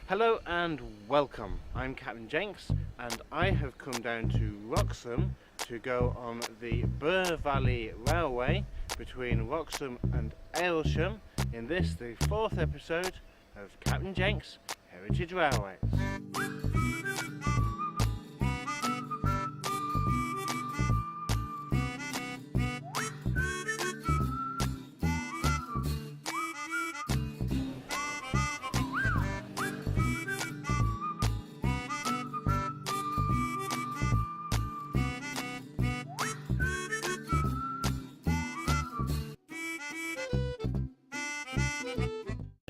Hello and welcome. I'm CptnJenks and I have come down to Wroxham to go on the Bure Valley Railway between Wroxham and Aylsham in this, the fourth episode of CptnJenks Heritage Railways.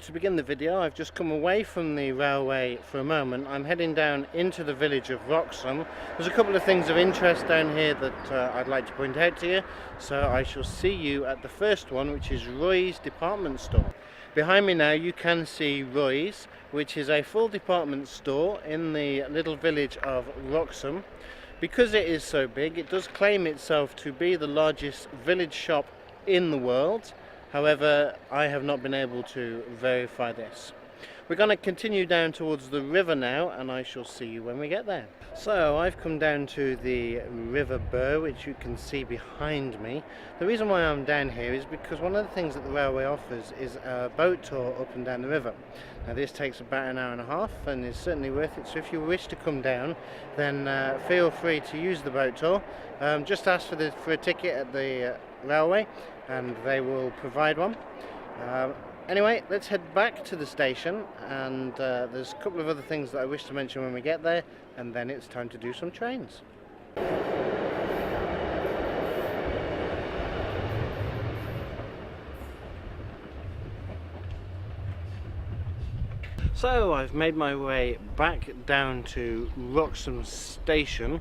To begin the video, I've just come away from the railway for a moment. I'm heading down into the village of Wroxham. There's a couple of things of interest down here that I'd like to point out to you, so I shall see you at the first one, which is Roy's department store. Behind me now you can see Roy's, which is a full department store in the little village of Wroxham. Because it is so big, it does claim itself to be the largest village shop in the world. However, I have not been able to verify this. We're going to continue down towards the river now, and I shall see you when we get there. So I've come down to the River Bure, which you can see behind me. The reason why I'm down here is because one of the things that the railway offers is a boat tour up and down the river. Now this takes about an hour and a half and is certainly worth it, so if you wish to come down then feel free to use the boat tour. Just ask for a ticket at the railway and they will provide one. Anyway, let's head back to the station, and there's a couple of other things that I wish to mention when we get there, and then it's time to do some trains. So I've made my way back down to Wroxham station.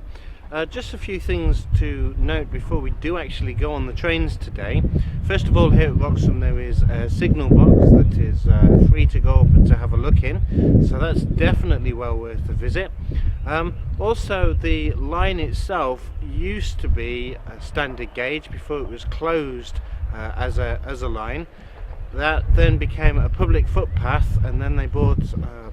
Just a few things to note before we do actually go on the trains today. First of all, here at Wroxham there is a signal box that is free to go up and to have a look in, so that's definitely well worth a visit. Also, the line itself used to be a standard gauge before it was closed as a line. That then became a public footpath, and then they bought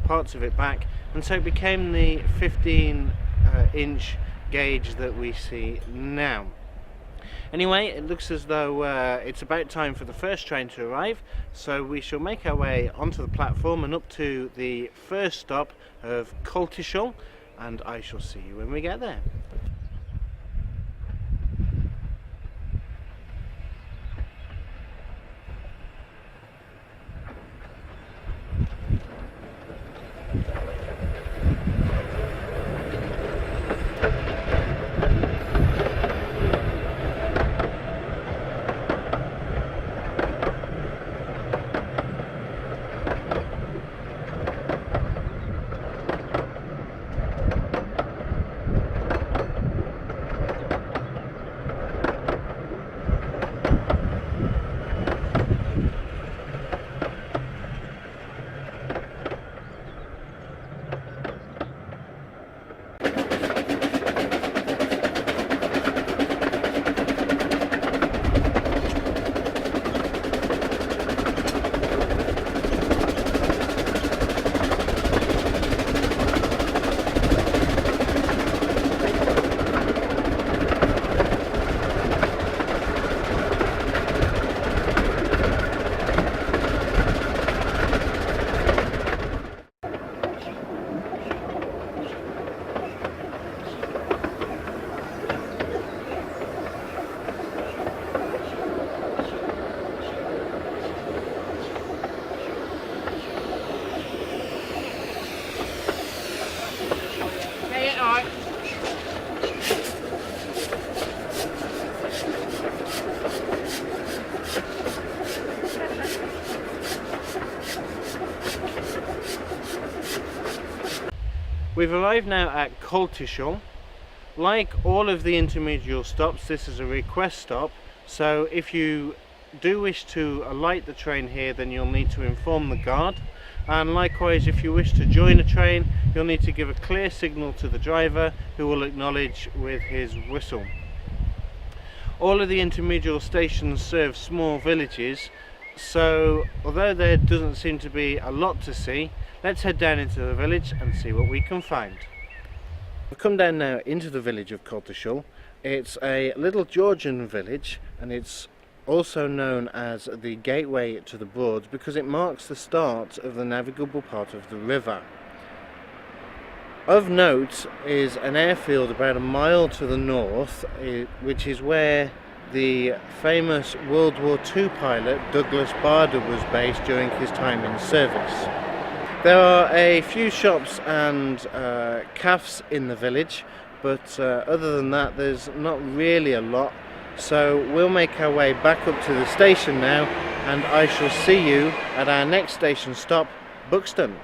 parts of it back, and so it became the 15-inch gauge that we see now. Anyway, it looks as though it's about time for the first train to arrive, so we shall make our way onto the platform and up to the first stop of Stroll, and I shall see you when we get there. We've arrived now at Stroll. Like all of the intermediate stops, this is a request stop, so if you do wish to alight the train here, then you'll need to inform the guard, and likewise if you wish to join a train, you'll need to give a clear signal to the driver, who will acknowledge with his whistle. All of the intermediate stations serve small villages, so although there doesn't seem to be a lot to see, Let's head down into the village and see what we can find. We've come down now into the village of Stroll. It's a little Georgian village, and it's also known as the gateway to the Broads because it marks the start of the navigable part of the river. Of note is an airfield about a mile to the north, which is where the famous World War II pilot Douglas Bader was based during his time in service. There are a few shops and cafes in the village, but other than that there's not really a lot. So we'll make our way back up to the station now, and I shall see you at our next station stop, Buxton.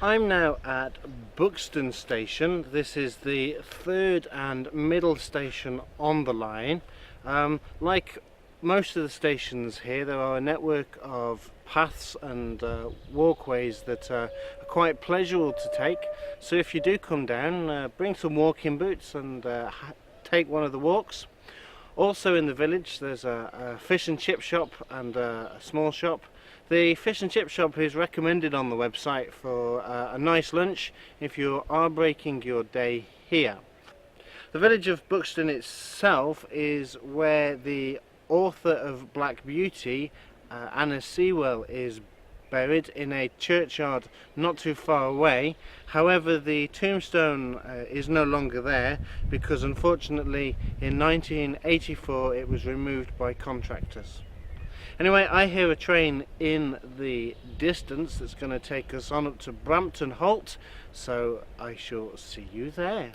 I'm now at Buxton station. This is the third and middle station on the line. Like most of the stations here, there are a network of paths and walkways that are quite pleasurable to take. So if you do come down, bring some walking boots and take one of the walks. Also in the village there's a fish and chip shop and a small shop. The fish and chip shop is recommended on the website for a nice lunch if you are breaking your day here. The village of Buxton itself is where the author of Black Beauty, Anna Sewell, is buried in a churchyard not too far away. However, the tombstone is no longer there because unfortunately in 1984 it was removed by contractors. Anyway, I hear a train in the distance that's going to take us on up to Brampton Holt, so I shall see you there.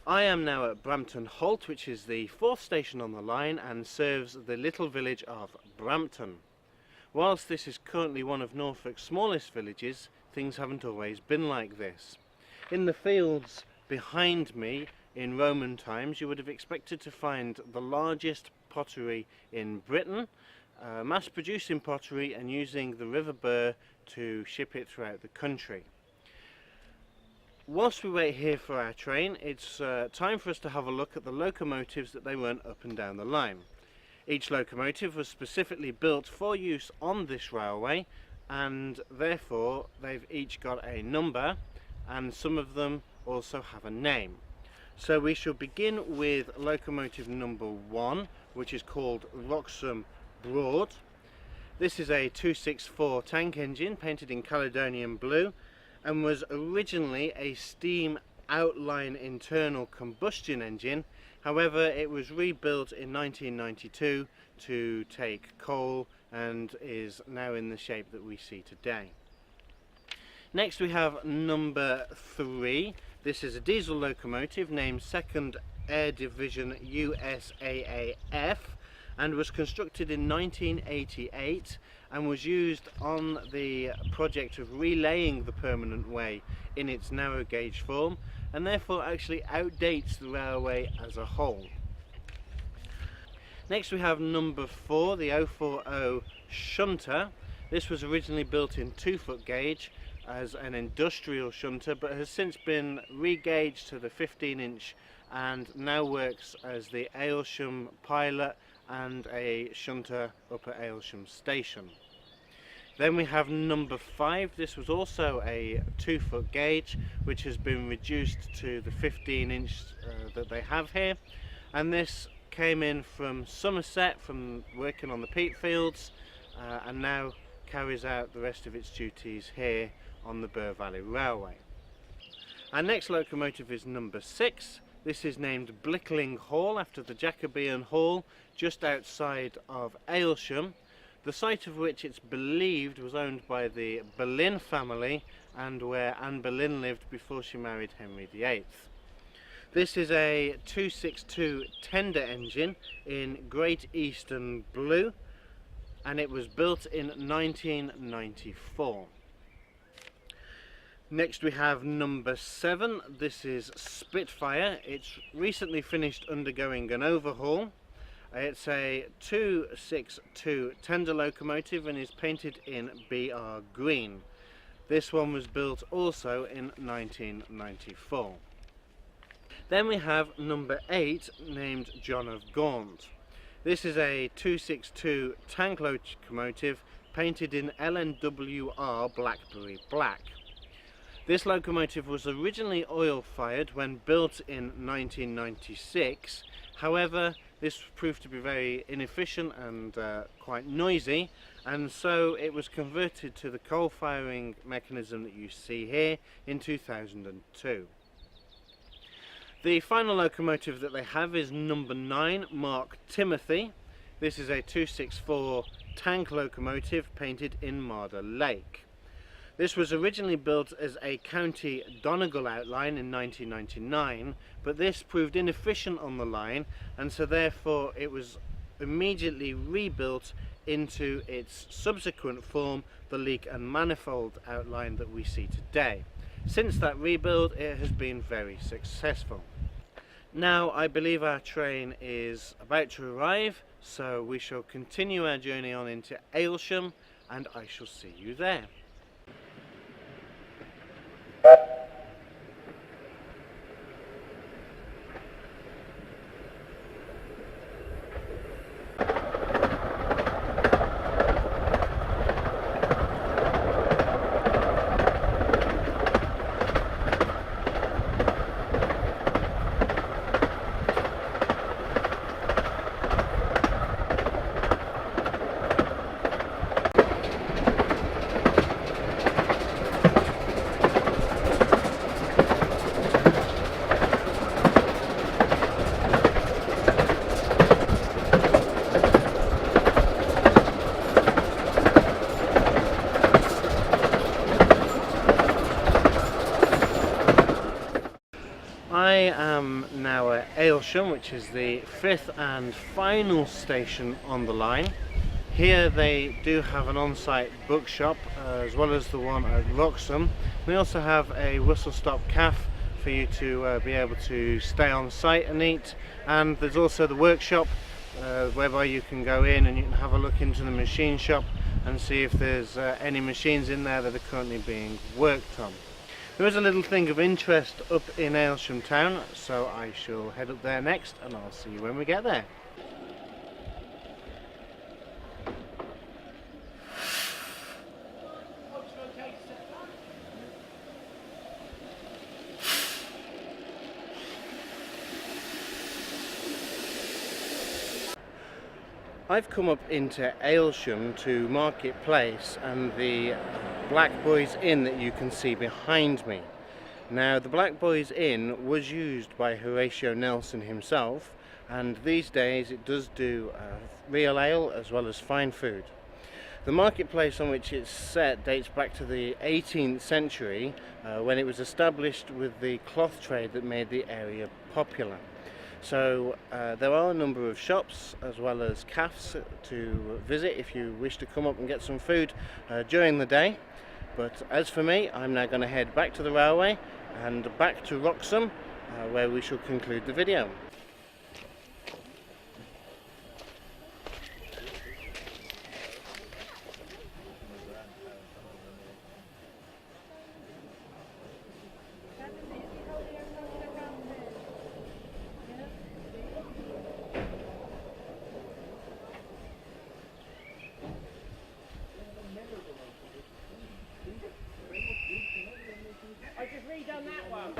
I am now at Brampton Holt, which is the fourth station on the line and serves the little village of Brampton. Whilst this is currently one of Norfolk's smallest villages, things haven't always been like this. In the fields behind me in Roman times you would have expected to find the largest pottery in Britain, mass producing pottery and using the River Bure to ship it throughout the country. Whilst we wait here for our train, it's time for us to have a look at the locomotives that they run up and down the line. Each locomotive was specifically built for use on this railway, and therefore they've each got a number, and some of them also have a name. So we shall begin with locomotive number 1, which is called Wroxham Broad. This is a 264 tank engine painted in Caledonian blue and was originally a steam outline internal combustion engine. However, it was rebuilt in 1992 to take coal and is now in the shape that we see today. Next we have number 3. This is a diesel locomotive named 2nd Air Division USAAF and was constructed in 1988 and was used on the project of relaying the permanent way in its narrow gauge form, and therefore actually outdates the railway as a whole. Next we have number 4, the 040 shunter. This was originally built in 2-foot gauge as an industrial shunter, but has since been re-gauged to the 15-inch and now works as the Aylsham pilot and a shunter up at Aylsham station. Then we have number 5. This was also a 2-foot gauge, which has been reduced to the 15-inch that they have here, and this came in from Somerset from working on the peat fields, and now carries out the rest of its duties here on the Bure Valley Railway. Our next locomotive is number 6. This is named Blickling Hall after the Jacobean Hall just outside of Aylsham, the site of which it's believed was owned by the Boleyn family and where Anne Boleyn lived before she married Henry VIII. This is a 262 tender engine in Great Eastern blue, and it was built in 1994. Next we have number 7. This is Spitfire. It's recently finished undergoing an overhaul. It's a 262 tender locomotive and is painted in BR green. This one was built also in 1994. Then we have number 8, named John of Gaunt. This is a 262 tank locomotive painted in LNWR Blackberry Black. This locomotive was originally oil-fired when built in 1996. However, this proved to be very inefficient and quite noisy, and so it was converted to the coal-firing mechanism that you see here in 2002. The final locomotive that they have is number 9, Mark Timothy. This is a 264 tank locomotive painted in Marder Lake. This was originally built as a County Donegal outline in 1999, but this proved inefficient on the line, and so therefore it was immediately rebuilt into its subsequent form, the leak and manifold outline that we see today. Since that rebuild, it has been very successful. Now I believe our train is about to arrive, so we shall continue our journey on into Aylsham, and I shall see you there. I am now at Aylsham, which is the 5th and final station on the line. Here they do have an on-site bookshop as well as the one at Wroxham. They also have a whistle-stop cafe for you to be able to stay on site and eat, and there's also the workshop whereby you can go in and you can have a look into the machine shop and see if there's any machines in there that are currently being worked on. There is a little thing of interest up in Aylsham town, so I shall head up there next and I'll see you when we get there. I've come up into Aylsham to Market Place and the Black Boys Inn that you can see behind me. Now, the Black Boys Inn was used by Horatio Nelson himself, and these days it does do real ale as well as fine food. The marketplace on which it's set dates back to the 18th century when it was established with the cloth trade that made the area popular. So there are a number of shops as well as cafes to visit if you wish to come up and get some food during the day. But as for me, I'm now going to head back to the railway and back to Wroxham where we shall conclude the video. I just redone that one.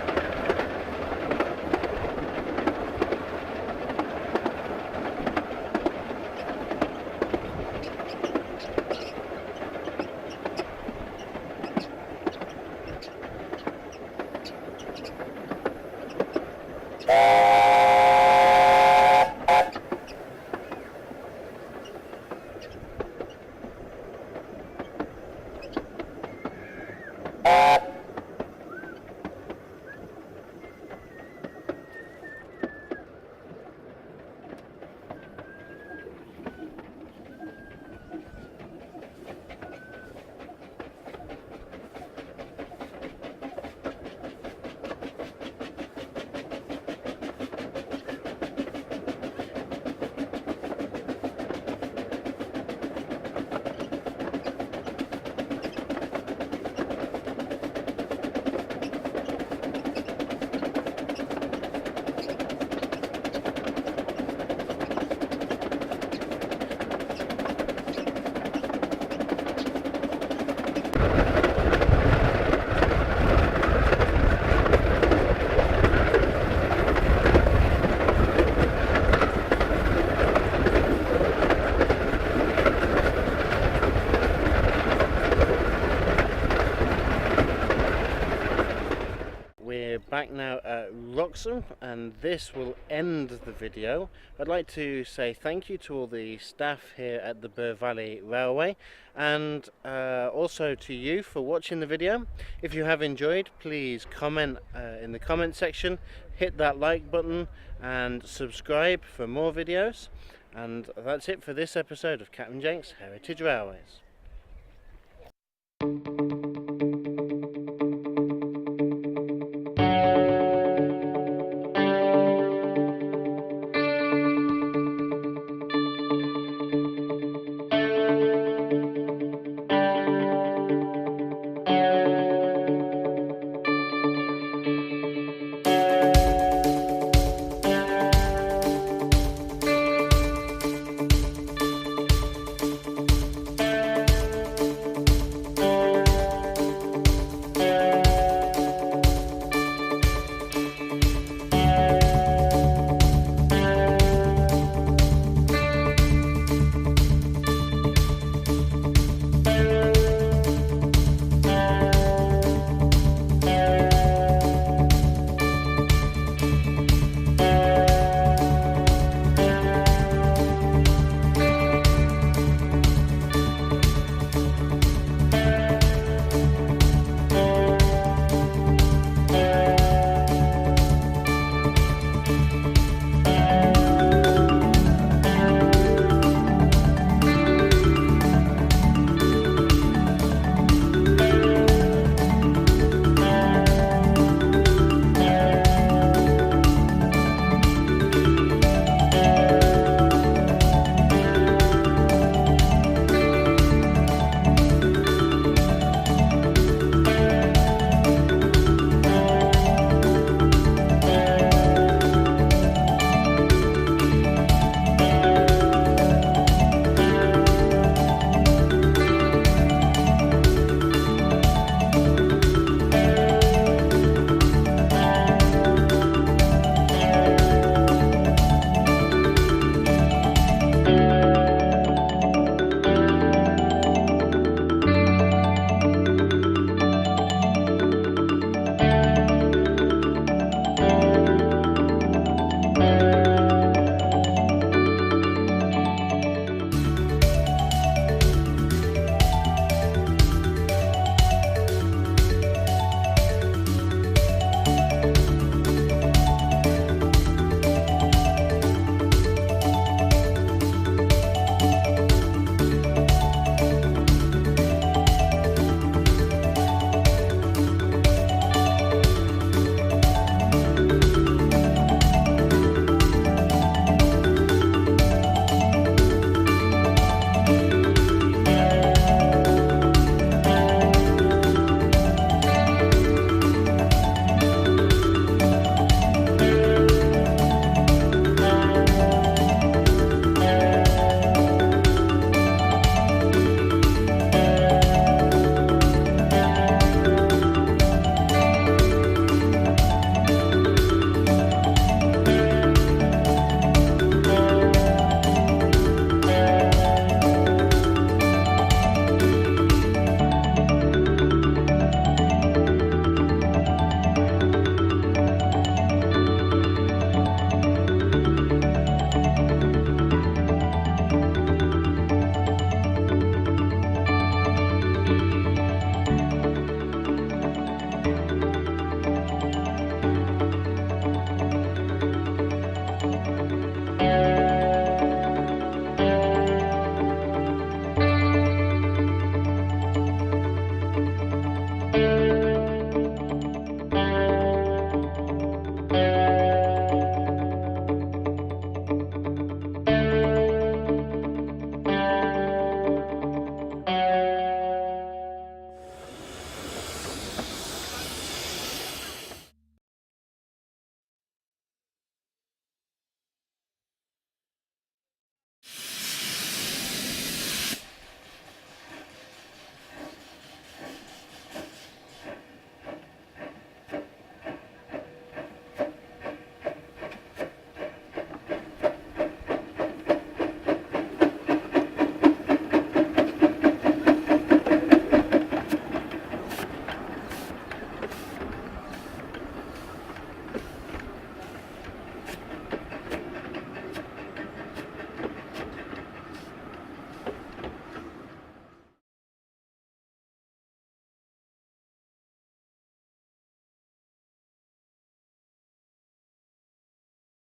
Back now at Wroxham, and this will end the video. I'd like to say thank you to all the staff here at the Bure Valley Railway, and also to you for watching the video. If you have enjoyed, please comment in the comment section, hit that like button and subscribe for more videos. And that's it for this episode of CptnJenks Heritage Railways.